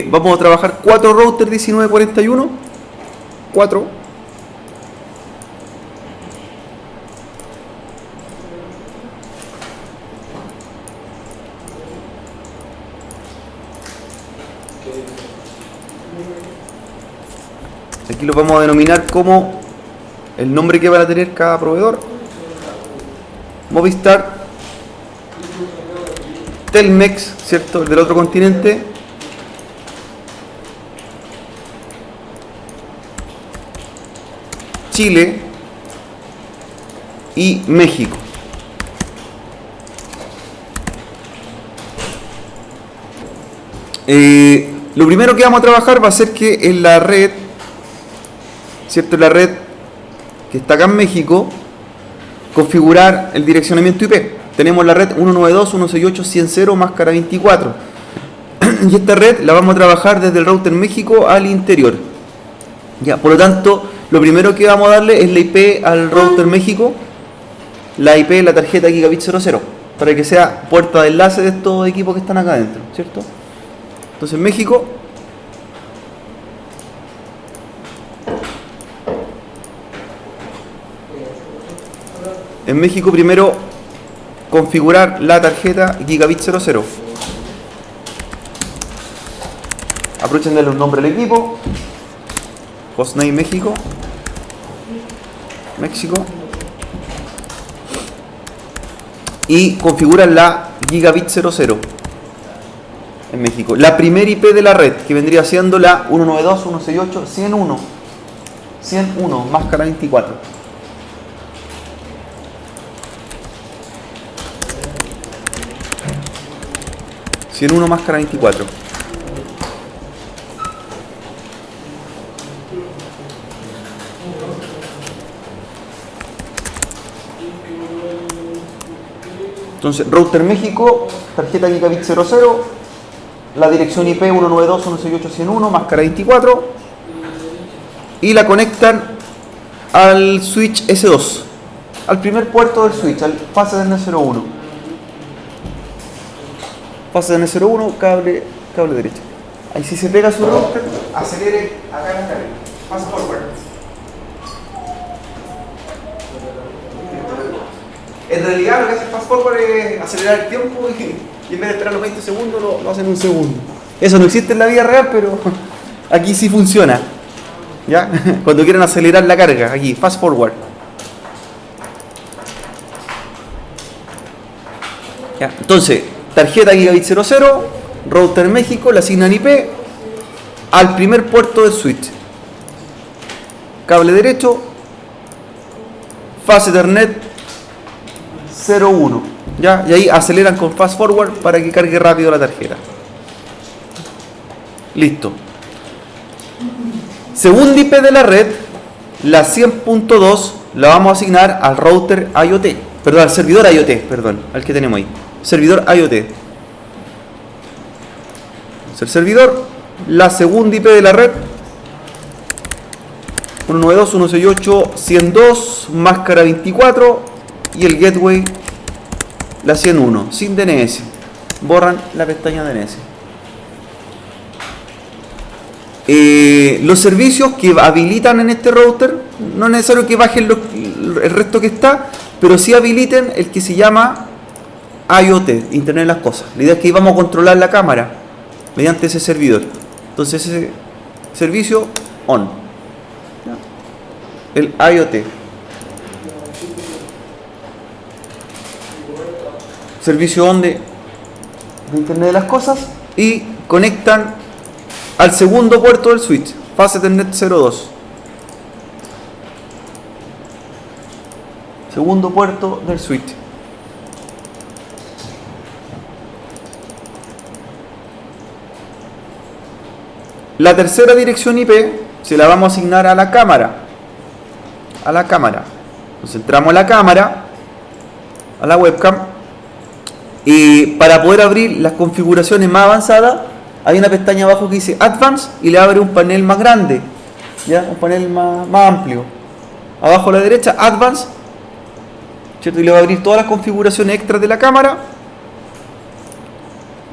Vamos a trabajar 4 routers 1941. 4. Aquí los vamos a denominar como el nombre que van a tener cada proveedor. Movistar, Telmex, ¿cierto? El del otro continente. Chile y México. Lo primero que vamos a trabajar va a ser que en la red, ¿cierto? En la red que está acá en México, configurar el direccionamiento IP. Tenemos la red 192.168.100 máscara 24. Y esta red la vamos a trabajar desde el router México al interior. Ya, por lo tanto, lo primero que vamos a darle es la IP al router México, la IP de la tarjeta Gigabit 00, para que sea puerta de enlace de estos equipos que están acá adentro, ¿cierto? Entonces México, en México primero configurar la tarjeta Gigabit 00. Aprovechen de darle un nombre al equipo. Hostname México. Y configuran la Gigabit 00 en México. La primera IP de la red, que vendría siendo la 192.168.101 máscara 24. Máscara 24. Entonces, router México, tarjeta Gigabit 00, la dirección IP 192.168.101, máscara 24, y la conectan al switch S2, al primer puerto del switch, al fase de N01. Fase de N01, cable derecho. Ahí si se pega su router, acelere acá en la carga. Fast forward. En realidad lo que hace fast forward es acelerar el tiempo y en vez de esperar los 20 segundos lo hacen en un segundo. Eso no existe en la vida real, pero aquí sí funciona. ¿Ya? Cuando quieren acelerar la carga, aquí, fast forward. ¿Ya? Entonces, tarjeta Gigabit 00, router México, le asignan IP al primer puerto del switch. Cable derecho, fase Ethernet 01, ¿ya? Y ahí aceleran con fast forward para que cargue rápido la tarjeta. Listo. Segunda IP de la red, la 100.2, la vamos a asignar al router IoT, perdón, al servidor IoT, perdón, al que tenemos ahí. Servidor IoT. Es el servidor. La segunda IP de la red, 192.168.102, máscara 24. Y el gateway, la 101, sin DNS. Borran la pestaña DNS. Los servicios que habilitan en este router, no es necesario que bajen el resto que está, pero sí habiliten el que se llama IoT, Internet de las Cosas. La idea es que íbamos a controlar la cámara mediante ese servidor. Entonces ese servicio on. El IoT. Servicio on de Internet de las Cosas, y conectan al segundo puerto del switch, fase Ethernet 02. Segundo puerto del switch. La tercera dirección IP se la vamos a asignar a la cámara. Entonces entramos a la cámara, a la webcam, y para poder abrir las configuraciones más avanzadas hay una pestaña abajo que dice Advanced y le abre un panel más grande, ¿ya? Un panel más amplio. Abajo a la derecha, Advanced, ¿cierto? Y le va a abrir todas las configuraciones extras de la cámara,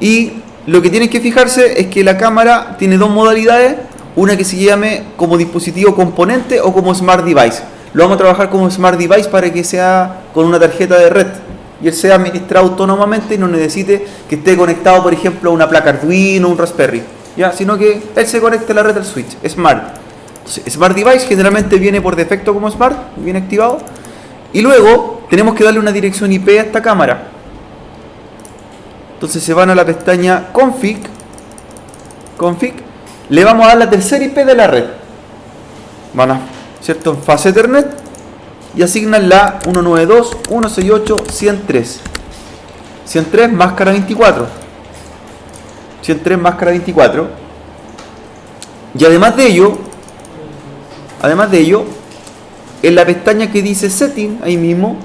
y lo que tienen que fijarse es que la cámara tiene dos modalidades, una que se llame como dispositivo componente o como Smart Device. Lo vamos a trabajar como Smart Device para que sea con una tarjeta de red y él sea administrado autónomamente y no necesite que esté conectado, por ejemplo, a una placa Arduino o un Raspberry, ¿ya? Sino que él se conecte a la red del switch, Smart. Entonces, Smart Device generalmente viene por defecto como Smart, viene activado. Y luego tenemos que darle una dirección IP a esta cámara. Entonces se van a la pestaña Config, le vamos a dar la tercera IP de la red. Van a, ¿cierto?, en fase Ethernet y asignan la 192.168.103. 103 máscara 24. 103 máscara 24. Y además de ello, en la pestaña que dice Setting, ahí mismo,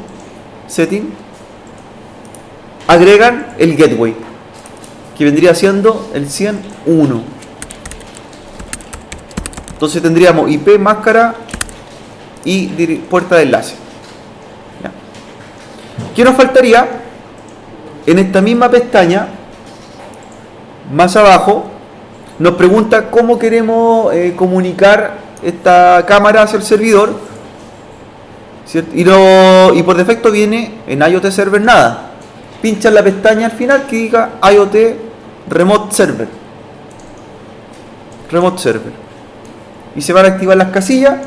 Setting, agregan el gateway, que vendría siendo el 101. Entonces tendríamos IP, máscara y puerta de enlace. ¿Ya? ¿Qué nos faltaría? En esta misma pestaña, más abajo, nos pregunta cómo queremos comunicar esta cámara hacia el servidor, ¿cierto? Y por defecto viene en IoT Server nada. Pincha en la pestaña al final que diga IoT Remote Server. Y se van a activar las casillas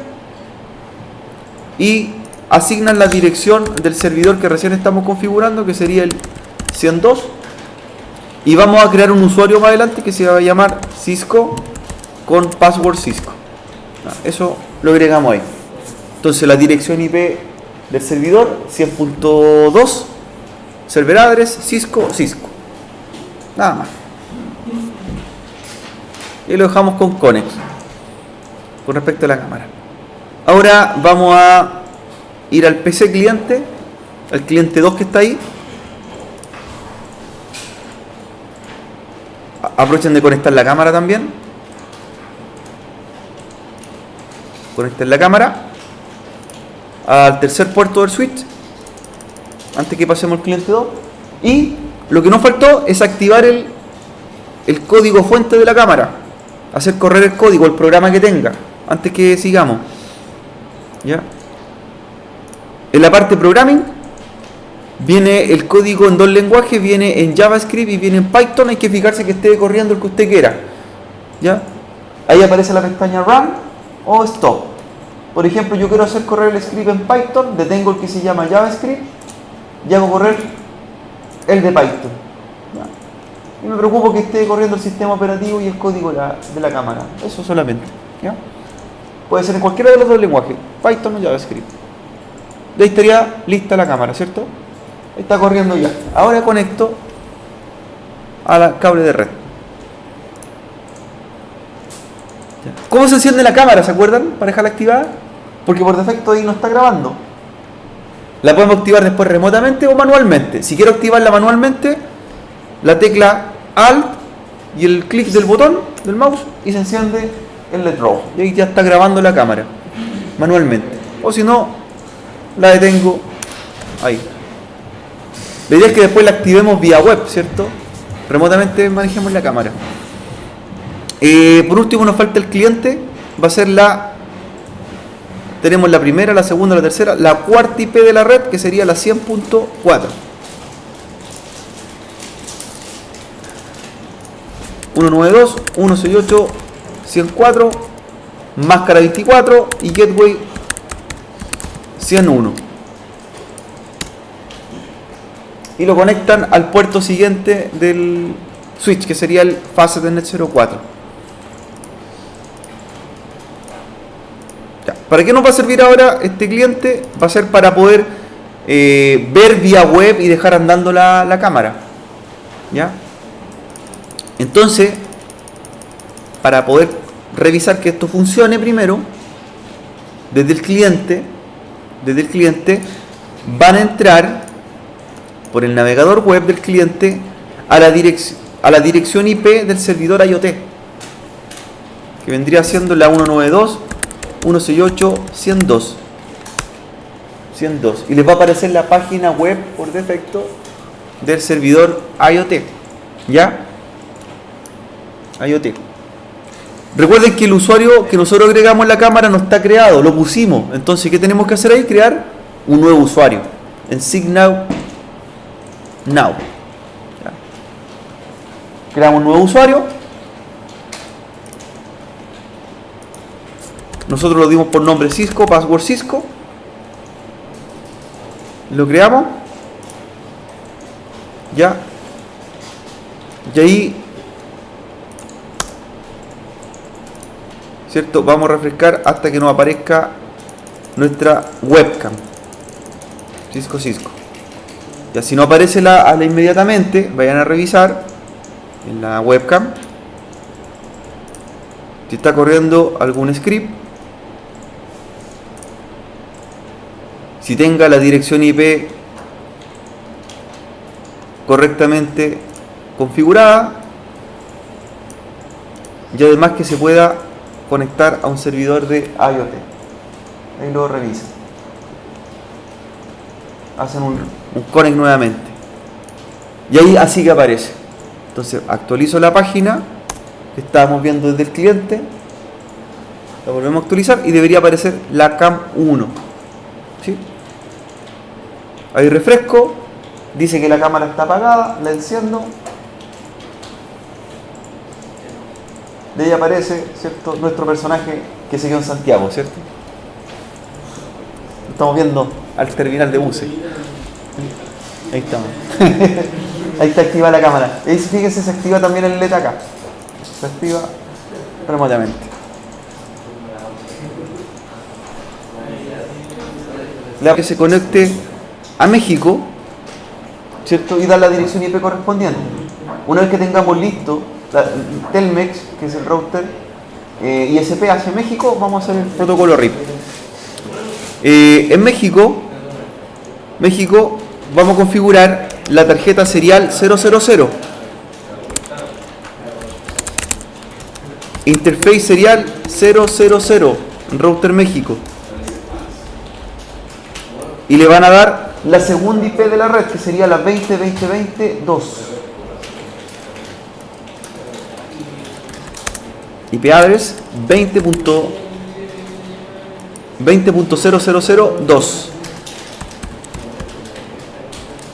y asignan la dirección del servidor que recién estamos configurando, que sería el 102. Y vamos a crear un usuario más adelante que se va a llamar Cisco con password Cisco. Eso lo agregamos ahí. Entonces la dirección IP del servidor 100.2, server address Cisco. Nada más. Y lo dejamos con Connex con respecto a la cámara. Ahora vamos a ir al PC cliente, al cliente 2 que está ahí. Aprovechen de conectar la cámara también. Conecten la cámara al tercer puerto del switch antes que pasemos al cliente 2. Y lo que nos faltó es activar el código fuente de la cámara, hacer correr el código, el programa que tenga, antes que sigamos. ¿Ya? En la parte programming viene el código en dos lenguajes, viene en JavaScript y viene en Python. Hay que fijarse que esté corriendo el que usted quiera. ¿Ya? Ahí aparece la pestaña Run o Stop. Por ejemplo, yo quiero hacer correr el script en Python, detengo el que se llama JavaScript y hago correr el de Python. ¿Ya? Y me preocupo que esté corriendo el sistema operativo y el código de la cámara. Eso solamente. ¿Ya? Puede ser en cualquiera de los dos lenguajes, Python o JavaScript. De ahí estaría lista la cámara, ¿cierto? Está corriendo ya. Ahora conecto al cable de red. ¿Cómo se enciende la cámara? ¿Se acuerdan? Para dejarla activada. Porque por defecto ahí no está grabando. La podemos activar después remotamente o manualmente. Si quiero activarla manualmente, la tecla Alt y el clic del botón del mouse y se enciende el LED rojo. Y ahí ya está grabando la cámara manualmente. O si no, la detengo ahí. La idea es que después la activemos vía web, ¿cierto? Remotamente manejemos la cámara. Por último nos falta el cliente. Va a ser tenemos la primera, la segunda, la tercera, la cuarta IP de la red, que sería la 100.4. (192.168.104) máscara 24 y gateway 101. Y lo conectan al puerto siguiente del switch, que sería el Fast Ethernet 04. Ya. ¿Para qué nos va a servir ahora este cliente? Va a ser para poder ver vía web y dejar andando la cámara. ¿Ya? Entonces, para poder revisar que esto funcione primero, desde el cliente van a entrar por el navegador web del cliente a la dirección IP del servidor IoT, que vendría siendo la 192.168.102. Y les va a aparecer la página web por defecto del servidor IoT. ¿Ya? IoT. Recuerden que el usuario que nosotros agregamos en la cámara no está creado, lo pusimos. Entonces, ¿qué tenemos que hacer ahí? Crear un nuevo usuario. En Signal Now. Ya. Creamos un nuevo usuario. Nosotros lo dimos por nombre Cisco, password Cisco. Lo creamos. Ya. Y ahí, ¿cierto? Vamos a refrescar hasta que nos aparezca nuestra webcam. Cisco. Ya, si no aparece a la inmediatamente, vayan a revisar en la webcam si está corriendo algún script. Si tenga la dirección IP correctamente configurada y además que se pueda conectar a un servidor de IoT. Ahí lo revisan. Hacen un connect nuevamente. Y ahí así que aparece. Entonces actualizo la página que estábamos viendo desde el cliente. La volvemos a actualizar y debería aparecer la cam 1. ¿Sí? Ahí refresco. Dice que la cámara está apagada. La enciendo. De ahí aparece, ¿cierto?, nuestro personaje que se quedó en Santiago, ¿cierto? Estamos viendo al terminal de buses. Ahí estamos. Ahí está activada la cámara. Y fíjense, se activa también el LED acá. Se activa remotamente. La que se conecte a México, ¿cierto? Y dar la dirección IP correspondiente. Una vez que tengamos listo Telmex, que es el router ISP hacia México, vamos a hacer el protocolo RIP. En México vamos a configurar la tarjeta serial 000, interface serial 000, router México, y le van a dar la segunda IP de la red, que sería la 20.20.20.2. IP address 20.000.2.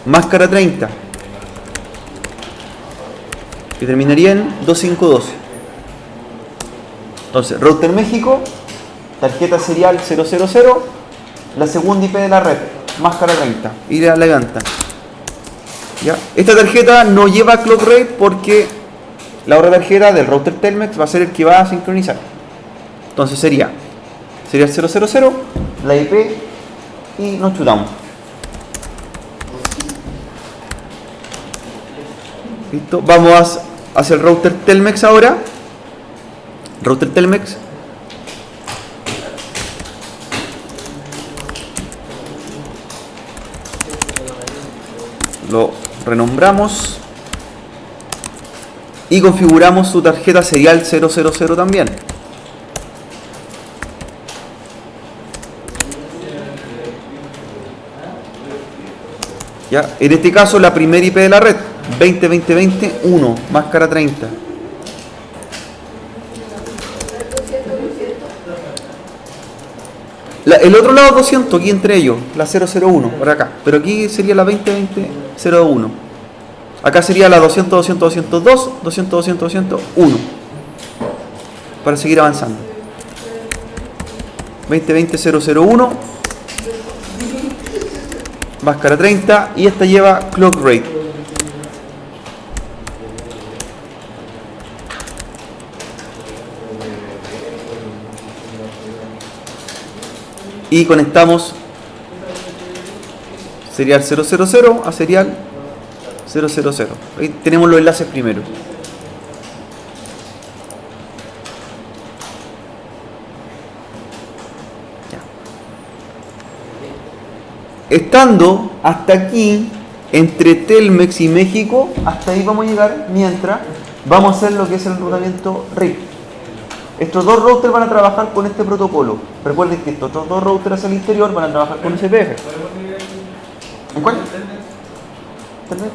Máscara 30, que terminaría en 252. Entonces, router México, tarjeta serial 000, la segunda IP de la red, máscara 30, y la levanta. ¿Ya? Esta tarjeta no lleva clock rate porque la otra tarjeta del router Telmex va a ser el que va a sincronizar. Entonces sería el 000, la IP, y nos chutamos. Listo. Vamos hacia el router Telmex ahora. Router Telmex. Lo renombramos y configuramos su tarjeta serial 000 también. Ya, en este caso la primera IP de la red 20.20.20.1, máscara 30. El otro lado 200, aquí entre ellos, la 001, por acá. Pero aquí sería la 20.20.01. Acá sería la 200.200.202, 200.200.201. Para seguir avanzando. 20.20.001. Máscara 30. Y esta lleva clock rate. Y conectamos serial 000 a serial 000. Ahí tenemos los enlaces primero. Ya. Estando hasta aquí, entre Telmex y México, hasta ahí vamos a llegar mientras vamos a hacer lo que es el enrutamiento RIP. Estos dos routers van a trabajar con este protocolo. Recuerden que estos dos routers hacia el interior van a trabajar con SPF. ¿En cuál? ¿Telmex?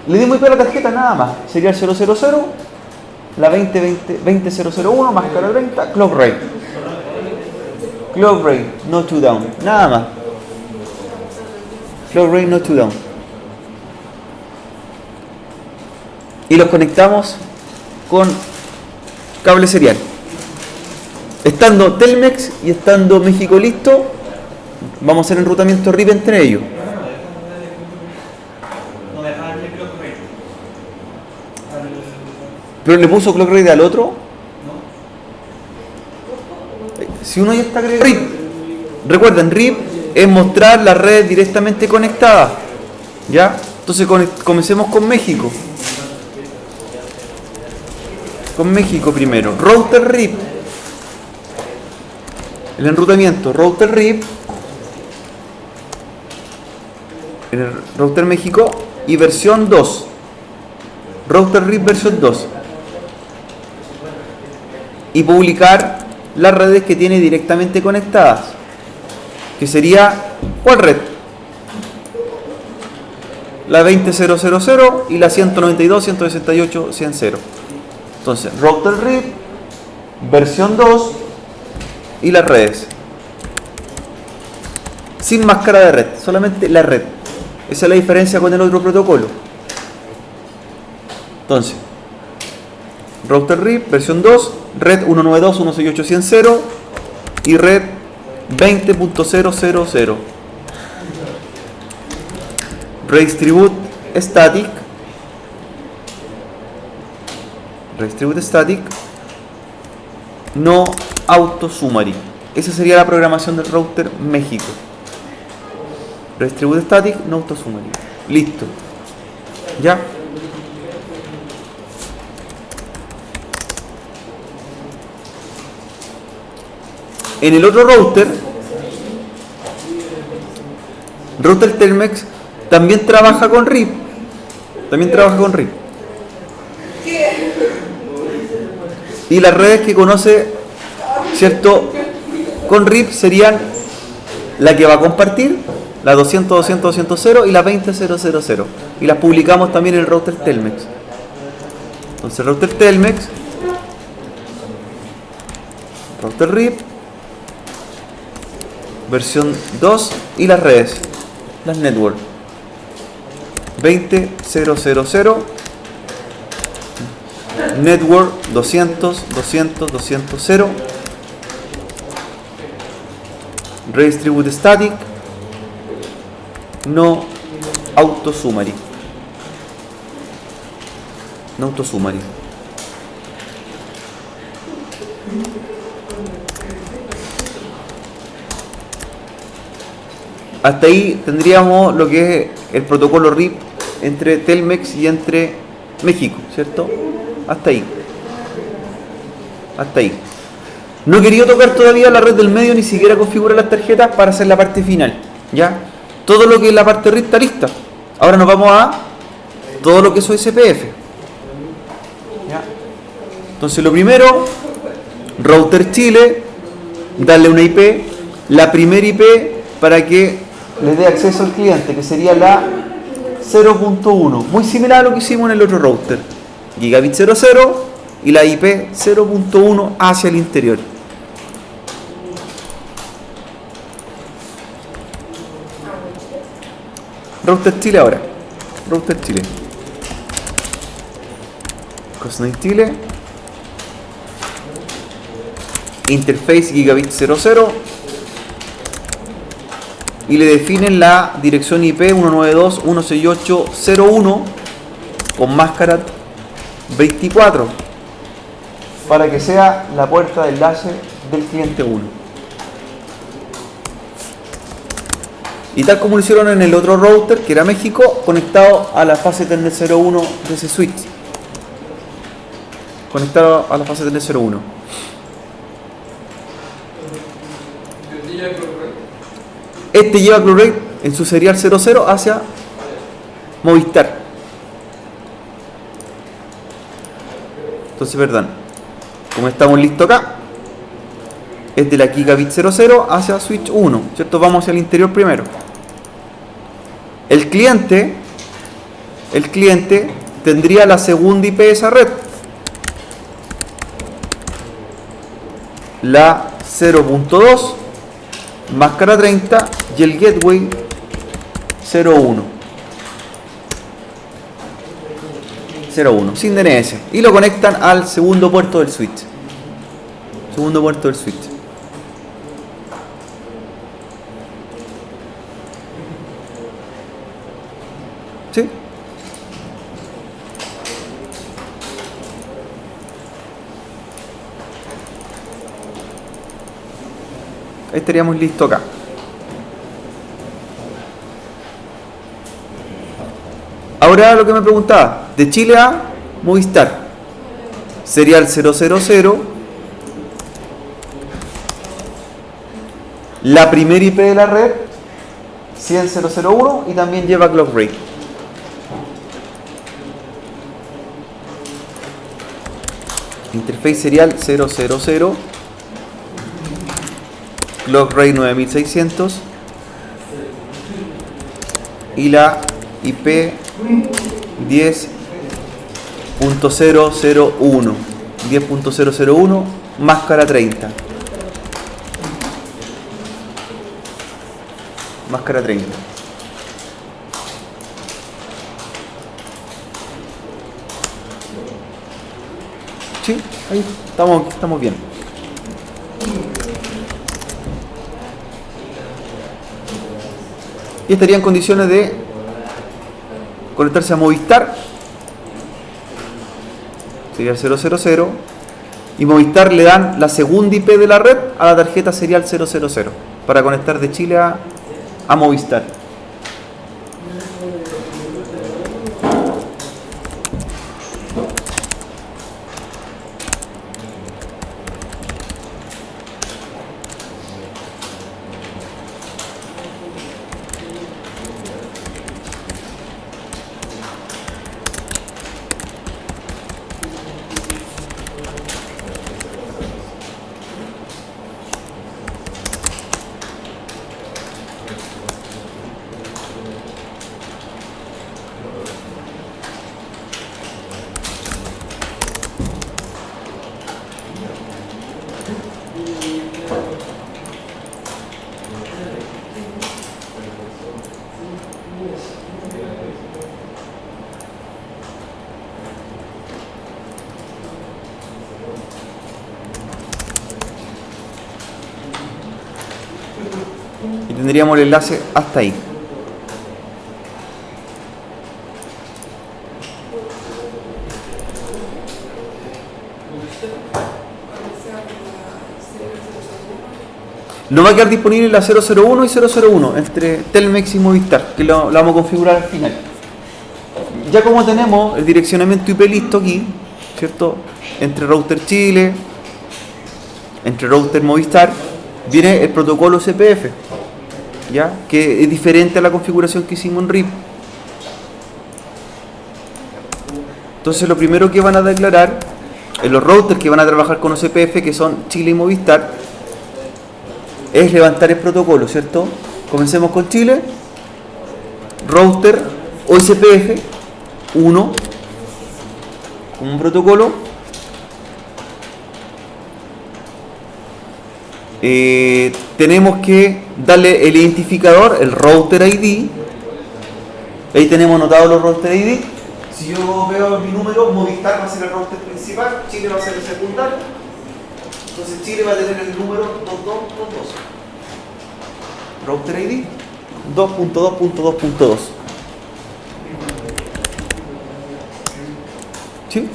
Le dimos IP a la tarjeta nada más. Sería el 000, la 20001, máscara 30, clock rate. Clock rate, no to down. Nada más. Clock rate, no to down. Y los conectamos con cable serial. Estando Telmex y estando México listo, vamos a hacer enrutamiento RIP entre ellos. ¿Pero le puso clock rate al otro? Si uno ya está agregado RIP, recuerden, RIP es mostrar la red directamente conectada. ¿Ya? Entonces comencemos con México. Con México primero. Router RIP. El enrutamiento router RIP. En el router México y versión 2. Router RIP versión 2. Y publicar las redes que tiene directamente conectadas, que sería, ¿cuál red? La 20000 y la 192.168.100. Entonces, router RIP versión 2 y las redes sin máscara de red, solamente la red. Esa es la diferencia con el otro protocolo. Entonces, router RIP versión 2, red 192.168.100 y red 20.000. Redistribute static. Redistribute static. No auto summary. Esa sería la programación del router México. Redistribute static, no auto summary. Listo. ¿Ya? En el otro router Telmex, también trabaja con RIP. Y las redes que conoce, ¿cierto?, con RIP serían la que va a compartir, la 200.200.200 y la 20.000. Y las publicamos también en el router Telmex. Entonces, router Telmex, router RIP, versión 2 y las redes, las network 20.000, network 200.200.200, redistribute static, no auto summary. Hasta ahí tendríamos lo que es el protocolo RIP entre Telmex y entre México, ¿cierto? Hasta ahí. No he querido tocar todavía la red del medio, ni siquiera configurar las tarjetas para hacer la parte final, ¿ya? Todo lo que es la parte RIP está lista. Ahora nos vamos a todo lo que es SPF, ¿ya? Entonces, lo primero, router Chile, darle una IP, la primera IP para que le dé acceso al cliente, que sería la 0.1, muy similar a lo que hicimos en el otro router, gigabit 00 y la IP 0.1 hacia el interior. Router Chile ahora, router Chile, Cosnate Chile, interface gigabit 00 y le definen la dirección IP 192.168.01 con máscara 24 para que sea la puerta de enlace del cliente 1. Y tal como lo hicieron en el otro router, que era México, conectado a la fase Ethernet 01 de ese switch. Conectado a la fase Ethernet 01. Este lleva Blu-ray en su serial 00 hacia Movistar. Entonces, perdón, como estamos listos acá, es de la gigabit 00 hacia switch 1, ¿cierto? Vamos hacia el interior primero. El cliente el cliente tendría la segunda IP de esa red, la 0.2 máscara 30 y el gateway 0.1 sin DNS, y lo conectan al segundo puerto del switch. ¿Sí? Ahí estaríamos listos acá. Ahora lo que me preguntaba, de Chile a Movistar, serial 000, la primera IP de la red 100.0.0.1 y también lleva clock rate. Interface serial 000, clock rate 9600 y la IP 10.001 máscara 30. Sí, ahí estamos bien. Y estaría en condiciones de conectarse a Movistar, sería 000, y Movistar le dan la segunda IP de la red a la tarjeta serial 000 para conectar de Chile a Movistar. Y tendríamos el enlace hasta ahí. No va a quedar disponible la 001 y 001 entre Telmex y Movistar, que lo vamos a configurar al final. Ya como tenemos el direccionamiento IP listo aquí, ¿cierto? Entre router Chile, entre router Movistar, viene el protocolo CPF, ¿ya? Que es diferente a la configuración que hicimos en RIP. Entonces lo primero que van a declarar en los routers que van a trabajar con OCPF, que son Chile y Movistar, es levantar el protocolo, ¿cierto? Comencemos con Chile, router OSPF 1 con un protocolo. Tenemos que darle el identificador, el router ID. Ahí tenemos anotados los router ID. Si yo veo mi número, Movistar va a ser el router principal, Chile va a ser el secundario. Entonces Chile va a tener el número 2222. Router ID 2.2.2.2. ¿Sí?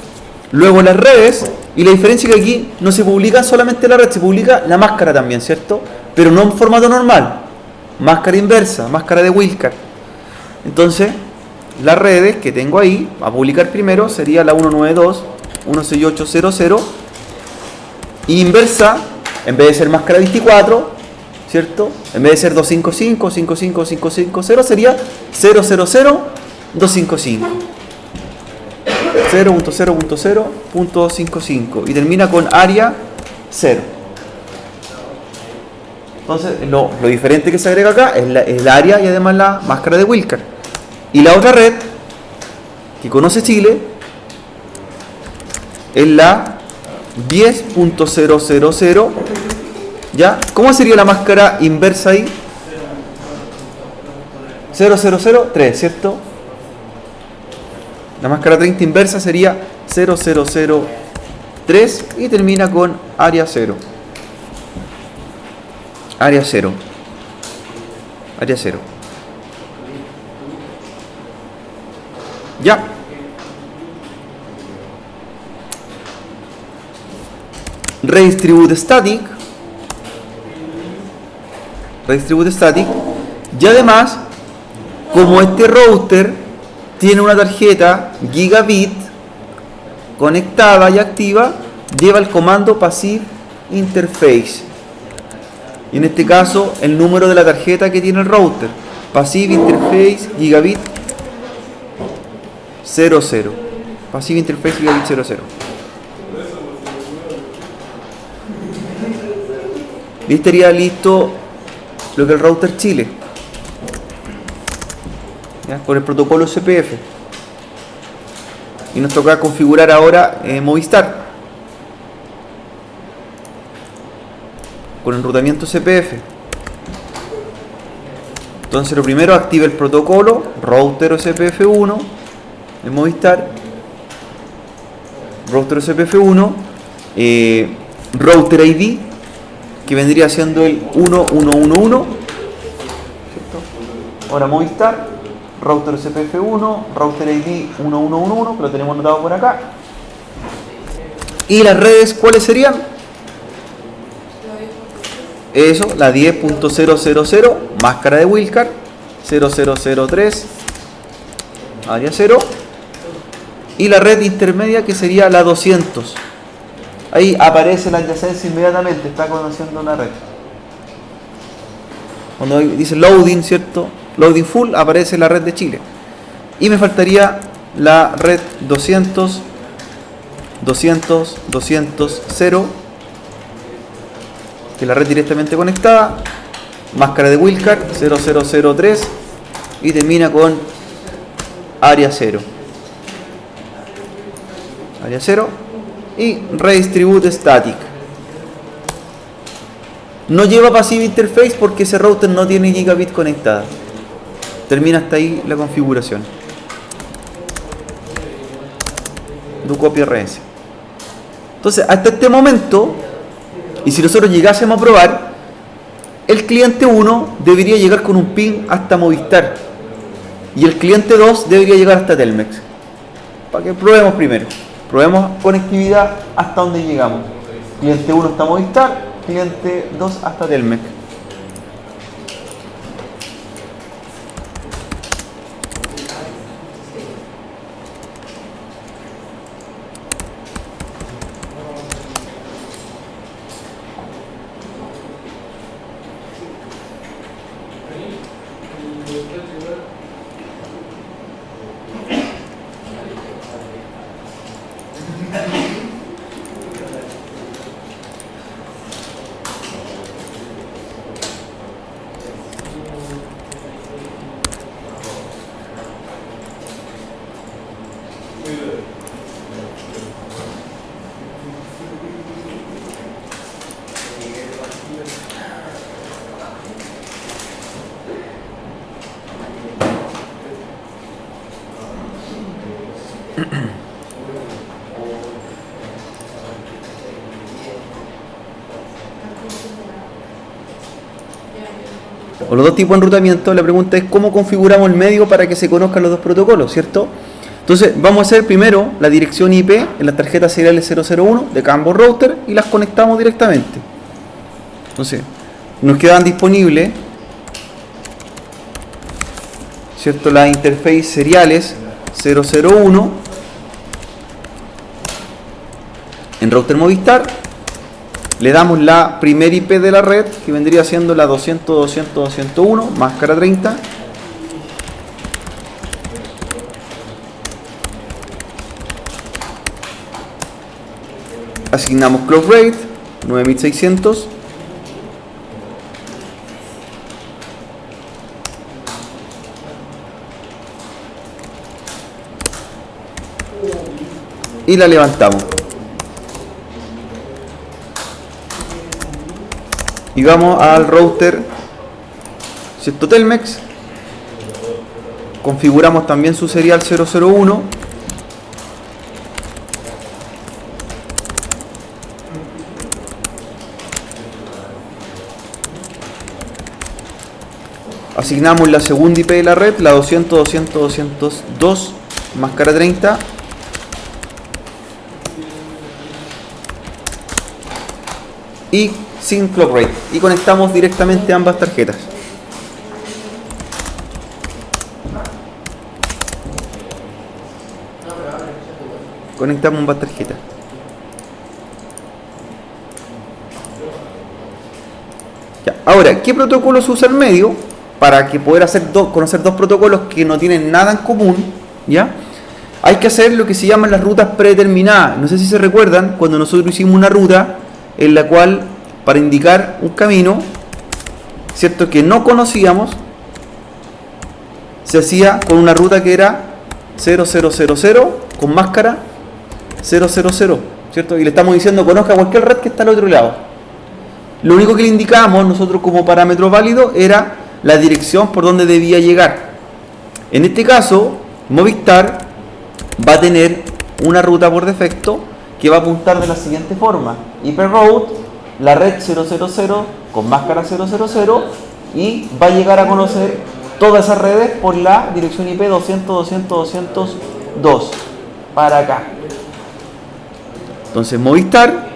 Luego las redes, y la diferencia es que aquí no se publica solamente la red, se publica la máscara también, ¿cierto? Pero no en formato normal, máscara inversa, máscara de Wildcard. Entonces, las redes que tengo ahí, a publicar primero, sería la 192.168.0.0, y inversa, en vez de ser máscara 24, ¿cierto? En vez de ser 255.55.550, sería 000.255. 0.0.0.55 y termina con área 0. Entonces lo diferente que se agrega acá es el área y además la máscara de Wildcard. Y la otra red que conoce Chile es la 10.000. ¿Ya? ¿Cómo sería la máscara inversa ahí? 0003, ¿cierto? La máscara 30 inversa sería 0003 y termina con área 0. Área 0. Área 0. Ya. Redistribute static. Redistribute static. Y además, como este router tiene una tarjeta gigabit conectada y activa, lleva el comando passive interface. Y en este caso, el número de la tarjeta que tiene el router. Passive interface gigabit 00. Passive interface gigabit 00. Y estaría listo lo que es el router Chile. ¿Ya? Con el protocolo CPF. Y nos toca configurar ahora Movistar. Con enrutamiento CPF. Entonces lo primero, activa el protocolo router CPF1 en Movistar. Router CPF1. Router ID, que vendría siendo el 1111. Ahora Movistar, router CPF1, router ID 1111, que lo tenemos anotado por acá. Y las redes, ¿cuáles serían? Eso, la 10.000, máscara de Wildcard, 0003, área 0. Y la red intermedia, que sería la 200. Ahí aparece la adyacencia inmediatamente, está conociendo una red. Cuando dice loading, ¿cierto? Loading full, aparece la red de Chile. Y me faltaría la red 200, 200, 200, 0, que es la red directamente conectada. Máscara de Wildcard, 0003, y termina con área 0. Área 0. Y redistribute static. No lleva passive interface porque ese router no tiene gigabit conectada. Termina hasta ahí la configuración. Do copy RS. Entonces, hasta este momento, y si nosotros llegásemos a probar, el cliente 1 debería llegar con un ping hasta Movistar. Y el cliente 2 debería llegar hasta Telmex. Para que probemos primero. Probemos conectividad hasta donde llegamos. Cliente 1 hasta Movistar, cliente 2 hasta Telmex. O los dos tipos de enrutamiento, la pregunta es cómo configuramos el medio para que se conozcan los dos protocolos, ¿cierto? Entonces vamos a hacer primero la dirección IP en las tarjetas seriales 001 de cada ambos routers y las conectamos directamente. Entonces nos quedan disponibles, ¿cierto?, las interfaces seriales 001 en router Movistar. Le damos la primera IP de la red, que vendría siendo la 200.200.201, máscara 30. Asignamos clock rate 9600. y la levantamos. Y vamos al router, ¿cierto? Telmex. Configuramos también su serial 001. Asignamos la segunda IP de la red, la 200.200.202, máscara 30. Y sin clock rate. Y conectamos directamente ambas tarjetas. Conectamos ambas tarjetas. Ya. Ahora, ¿qué protocolo se usa en medio? Para que poder conocer dos protocolos que no tienen nada en común, ¿ya? Hay que hacer lo que se llaman las rutas predeterminadas. No sé si se recuerdan cuando nosotros hicimos una ruta en la cual, para indicar un camino, ¿cierto?, que no conocíamos, se hacía con una ruta que era 0000 con máscara 000, ¿cierto? Y le estamos diciendo conozca cualquier red que está al otro lado. Lo único que le indicábamos nosotros como parámetro válido era la dirección por donde debía llegar. En este caso, Movistar va a tener una ruta por defecto que va a apuntar de la siguiente forma: IP route, la red 000 con máscara 000, y va a llegar a conocer todas esas redes por la dirección IP 200.200.202 para acá. Entonces Movistar,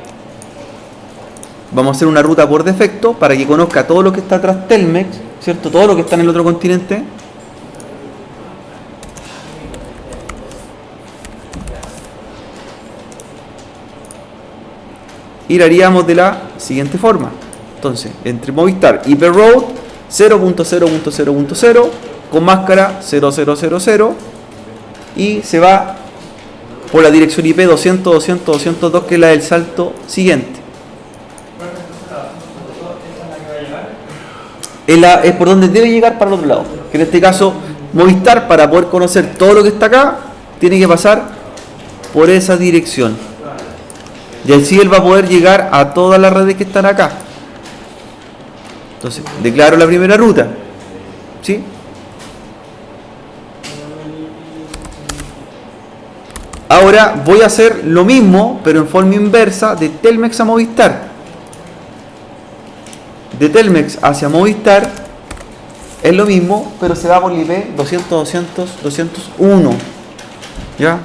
vamos a hacer una ruta por defecto para que conozca todo lo que está atrás Telmex, ¿cierto? Todo lo que está en el otro continente. Y lo haríamos de la siguiente forma. Entonces, entre Movistar IP route 0.0.0.0 con máscara 0000 y se va por la dirección IP 200.200.202, que es la del salto siguiente. Es por donde debe llegar para el otro lado. Que en este caso, Movistar, para poder conocer todo lo que está acá, tiene que pasar por esa dirección. Y así él va a poder llegar a todas las redes que están acá. Entonces, declaro la primera ruta, ¿sí? Ahora voy a hacer lo mismo, pero en forma inversa, de Telmex a Movistar. De Telmex hacia Movistar es lo mismo, pero se va por el IP 200.200.201. ¿Ya?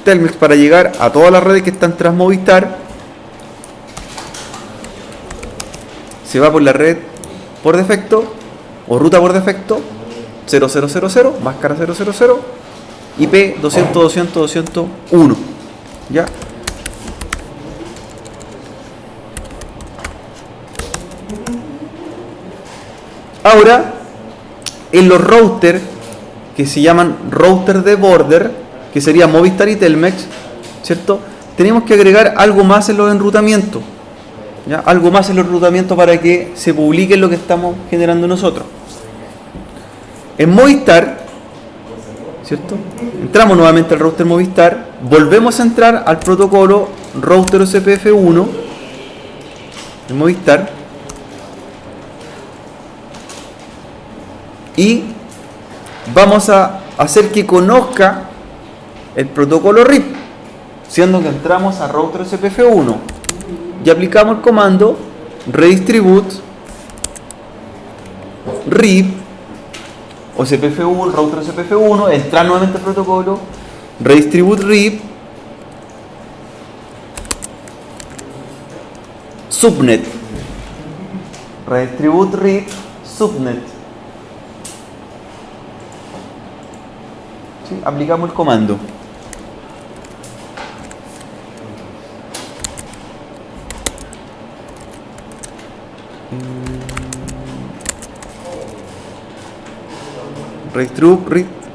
Telmex, para llegar a todas las redes que están tras Movistar, se va por la red por defecto o ruta por defecto 0000, máscara 000, IP 200.200.201. ¿Ya? Ahora, en los routers que se llaman router de border, que sería Movistar y Telmex, ¿cierto? Tenemos que agregar algo más en los enrutamientos, ¿ya? Algo más en los enrutamientos para que se publique lo que estamos generando nosotros. En Movistar, ¿cierto? Entramos nuevamente al router Movistar, volvemos a entrar al protocolo router OSPF1 en Movistar y vamos a hacer que conozca el protocolo RIP, siendo que entramos a router OSPF1 y aplicamos el comando redistribute RIP OSPF1, router OSPF1, entrar nuevamente al protocolo redistribute RIP subnet, redistribute RIP subnet. ¿Sí? Aplicamos el comando.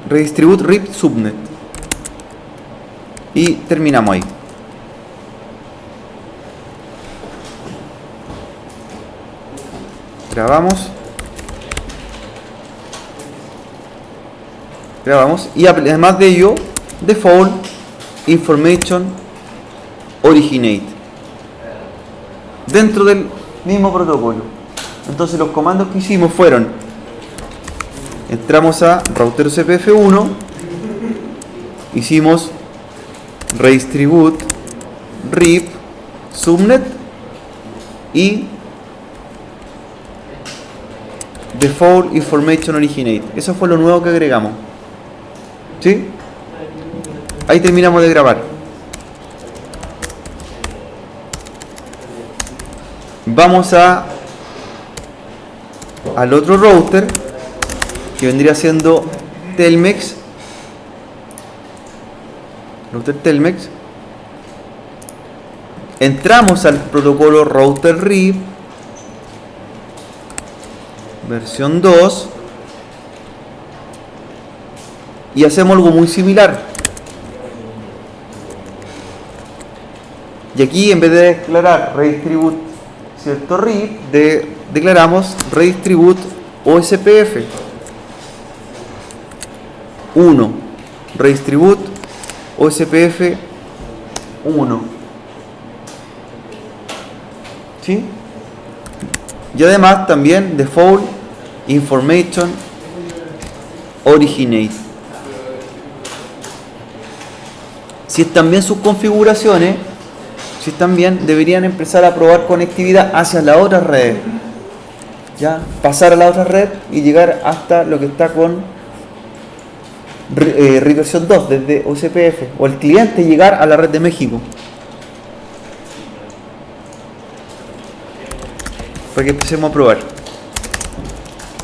Redistribute RIP subnet y terminamos ahí. Grabamos grabamos. Y además de ello, default information originate dentro del mismo protocolo. Entonces los comandos que hicimos fueron: entramos a router CPF1, hicimos redistribute rip subnet y default information originate. Eso fue lo nuevo que agregamos. ¿Sí? Ahí terminamos de grabar. Vamos al otro router, que vendría siendo Telmex. Router Telmex. Entramos al protocolo router RIP versión 2 y hacemos algo muy similar. Y aquí, en vez de declarar redistribute cierto RIP, declaramos redistribute OSPF 1, redistribute OSPF 1. ¿Sí? Y además también default information originate. Si están bien sus configuraciones, si están bien, deberían empezar a probar conectividad hacia la otra red. Ya, pasar a la otra red y llegar hasta lo que está con RIP versión 2 desde OSPF, o el cliente llegar a la red de México. Para que empecemos a probar.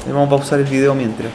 Vamos a pausar el video mientras.